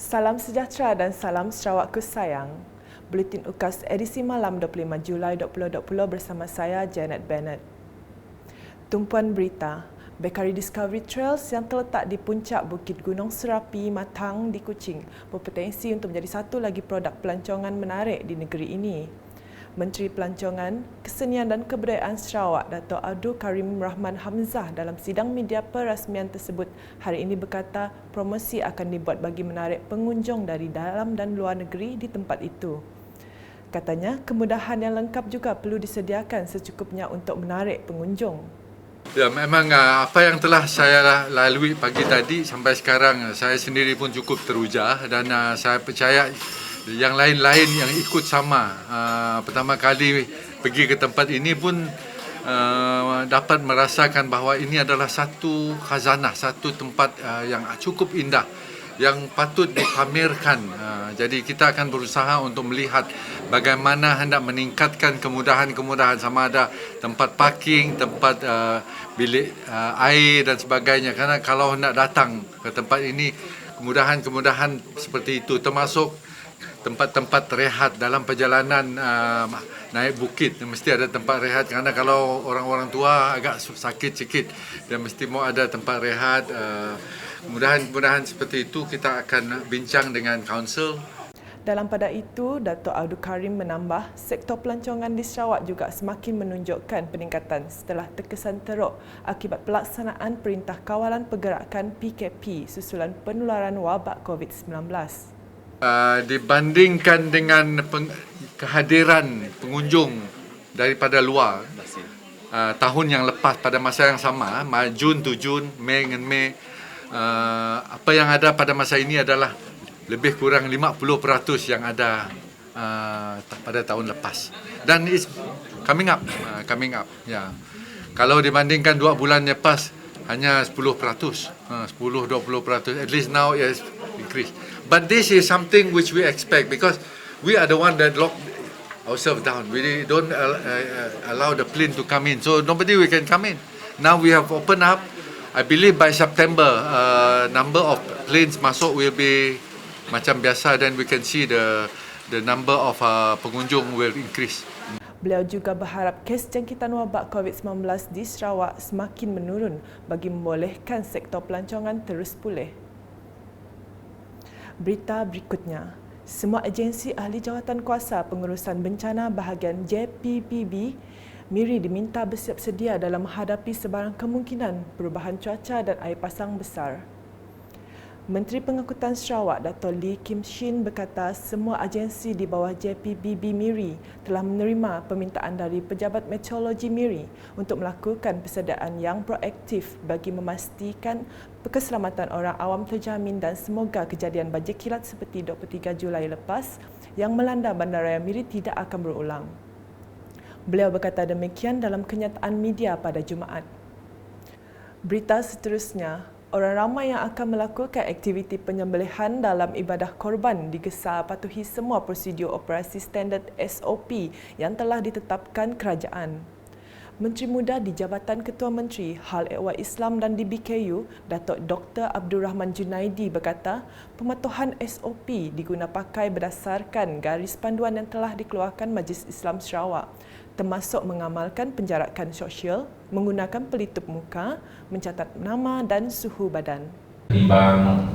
Salam sejahtera dan salam Sarawakku sayang. Buletin UKAS edisi malam 25 Julai 2020 bersama saya Janet Bennett. Tumpuan berita, Bekari Discovery Trails yang terletak di puncak Bukit Gunung Serapi Matang di Kuching berpotensi untuk menjadi satu lagi produk pelancongan menarik di negeri ini. Menteri Pelancongan, Kesenian dan Kebudayaan Sarawak Dato' Abdul Karim Rahman Hamzah dalam sidang media perasmian tersebut hari ini berkata promosi akan dibuat bagi menarik pengunjung dari dalam dan luar negeri di tempat itu. Katanya, kemudahan yang lengkap juga perlu disediakan secukupnya untuk menarik pengunjung. Ya, memang apa yang telah saya lalui pagi tadi sampai sekarang saya sendiri pun cukup teruja dan saya percaya yang lain-lain yang ikut sama. Pertama kali pergi ke tempat ini pun dapat merasakan bahawa ini adalah satu khazanah, satu tempat yang cukup indah yang patut dipamerkan. Jadi kita akan berusaha untuk melihat bagaimana hendak meningkatkan kemudahan-kemudahan sama ada tempat parking, tempat bilik air dan sebagainya. Karena kalau hendak datang ke tempat ini, kemudahan-kemudahan seperti itu termasuk tempat-tempat rehat dalam perjalanan naik bukit, mesti ada tempat rehat kerana kalau orang-orang tua agak sakit sikit dia mesti mau ada tempat rehat. Kemudahan-kemudahan seperti itu kita akan bincang dengan council. Dalam pada itu, Dato' Abdul Karim menambah, sektor pelancongan di Sarawak juga semakin menunjukkan peningkatan setelah terkesan teruk akibat pelaksanaan Perintah Kawalan Pergerakan PKP susulan penularan wabak COVID-19. Dibandingkan dengan kehadiran pengunjung daripada luar tahun yang lepas pada masa yang sama, Jun tu Jun, Mei dengan Mei, apa yang ada pada masa ini adalah lebih kurang 50% yang ada pada tahun lepas. Dan it's coming up. Ya. Kalau dibandingkan 2 bulan lepas hanya 10%, 10-20%. At least now it has increased. But this is something which we expect because we are the one that lock ourselves down. We don't allow the plane to come in, so nobody we can come in. Now we have opened up. I believe by September, number of planes masuk will be macam biasa, then we can see the number of pengunjung will increase. Beliau juga berharap kes jangkitan wabak COVID-19 di Sarawak semakin menurun bagi membolehkan sektor pelancongan terus pulih. Berita berikutnya, semua agensi ahli jawatan kuasa pengurusan bencana bahagian JPBB Miri diminta bersiap sedia dalam menghadapi sebarang kemungkinan perubahan cuaca dan air pasang besar. Menteri Pengangkutan Sarawak Dato' Lee Kim Shin berkata semua agensi di bawah JPBB Miri telah menerima permintaan dari Pejabat Meteorologi Miri untuk melakukan persediaan yang proaktif bagi memastikan keselamatan orang awam terjamin dan semoga kejadian banjir kilat seperti 23 Julai lepas yang melanda Bandaraya Miri tidak akan berulang. Beliau berkata demikian dalam kenyataan media pada Jumaat. Berita seterusnya, orang ramai yang akan melakukan aktiviti penyembelihan dalam ibadah korban digesa patuhi semua prosedur operasi standard SOP yang telah ditetapkan kerajaan. Menteri Muda di Jabatan Ketua Menteri Hal Ehwal Islam dan DBKU, Datuk Dr. Abdul Rahman Junaidi berkata, pematuhan SOP diguna pakai berdasarkan garis panduan yang telah dikeluarkan Majlis Islam Sarawak, termasuk mengamalkan penjarakan sosial, menggunakan pelitup muka, mencatat nama dan suhu badan. Timbang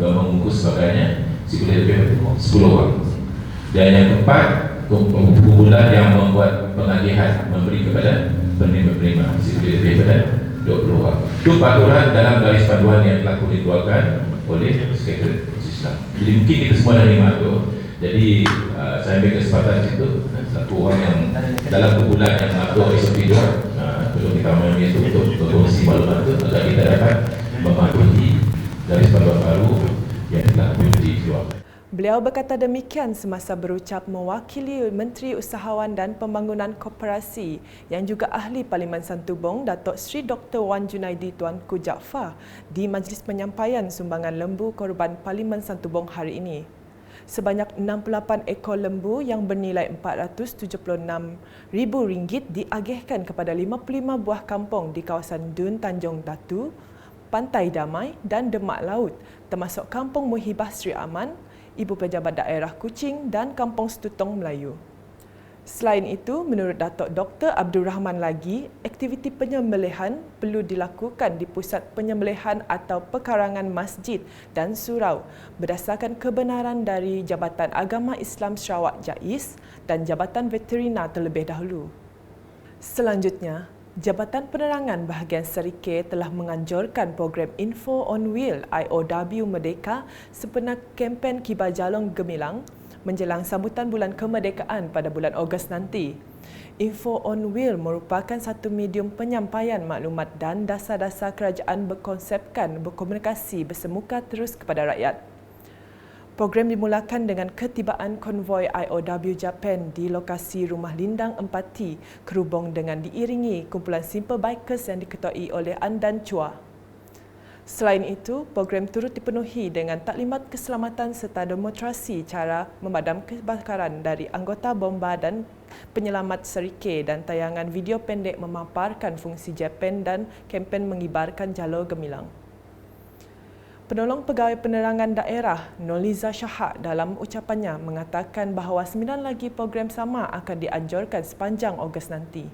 membungkus sebagainya, boleh lebih 10 orang. Dan yang keempat, kumpulan yang membuat penagihan memberi kepada penerima-penerima, boleh lebih daripada 20 orang. Itu peraturan dalam garis panduan yang telah dikeluarkan oleh Sekretariat Islam. Jadi mungkin kita semua dah terima itu. Jadi saya ambil kesempatan situ, satu orang yang dalam kumpulan yang mengatur SOP itu, perlu kita mengambil itu untuk berkongsi maklumat itu agar kita dapat mematuhi garis panduan baru yang telah dikeluarkan. Beliau berkata demikian semasa berucap mewakili Menteri Usahawan dan Pembangunan Koperasi yang juga Ahli Parlimen Santubong Datuk Seri Dr. Wan Junaidi Tuanku Jaafar di Majlis Penyampaian Sumbangan Lembu Korban Parlimen Santubong hari ini. Sebanyak 68 ekor lembu yang bernilai RM476,000 diagihkan kepada 55 buah kampung di kawasan Dun Tanjung Datu, Pantai Damai dan Demak Laut, termasuk Kampung Muhibah Sri Aman, Ibu Pejabat Daerah Kuching dan Kampung Setutong Melayu. Selain itu, menurut Datuk Dr. Abdul Rahman lagi, aktiviti penyembelihan perlu dilakukan di pusat penyembelihan atau pekarangan masjid dan surau berdasarkan kebenaran dari Jabatan Agama Islam Sarawak JAIS dan Jabatan Veterina terlebih dahulu. Selanjutnya, Jabatan Penerangan Bahagian Serikir telah menganjurkan program Info on Wheel IOW Merdeka sempena kempen Kibar Jalong Gemilang menjelang sambutan bulan kemerdekaan pada bulan Ogos nanti. Info on Wheel merupakan satu medium penyampaian maklumat dan dasar-dasar kerajaan berkonsepkan berkomunikasi bersemuka terus kepada rakyat. Program dimulakan dengan ketibaan konvoi IOW Japan di lokasi Rumah Lindang Empati, kerubung dengan diiringi kumpulan Simple Bikers yang diketuai oleh Andan Chua. Selain itu, program turut dipenuhi dengan taklimat keselamatan serta demonstrasi cara memadam kebakaran dari anggota bomba dan penyelamat serikir dan tayangan video pendek memaparkan fungsi Japan dan kempen mengibarkan jalur gemilang. Penolong Pegawai Penerangan Daerah Noliza Shahak dalam ucapannya mengatakan bahawa 9 lagi program sama akan dianjurkan sepanjang Ogos nanti.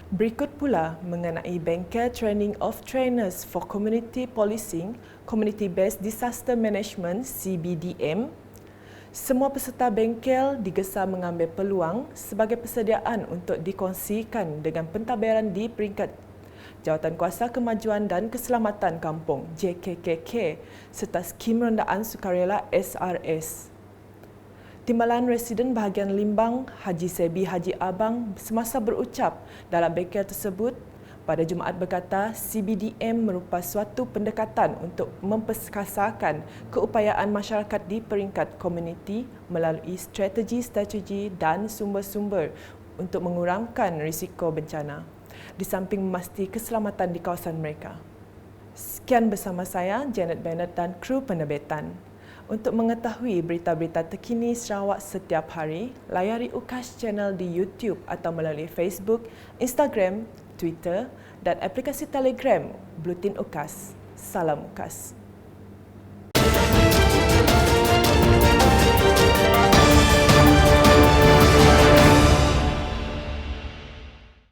Berikut pula mengenai Bengkel Training of Trainers for Community Policing, Community Based Disaster Management (CBDM). Semua peserta bengkel digesa mengambil peluang sebagai persediaan untuk dikongsikan dengan pentadbiran di peringkat Jawatankuasa Kemajuan dan Keselamatan Kampung JKKK serta skim rendaan sukarela SRS. Timbalan Residen Bahagian Limbang Haji Sebi Haji Abang semasa berucap dalam bengkel tersebut pada Jumaat berkata CBDM merupakan suatu pendekatan untuk memperkasarkan keupayaan masyarakat di peringkat komuniti melalui strategi dan sumber-sumber untuk mengurangkan risiko bencana di samping memastikan keselamatan di kawasan mereka. Sekian bersama saya, Janet Bennett dan kru penerbitan. Untuk mengetahui berita-berita terkini Sarawak setiap hari, layari UKAS channel di YouTube atau melalui Facebook, Instagram, Twitter dan aplikasi Telegram Blutin UKAS. Salam UKAS.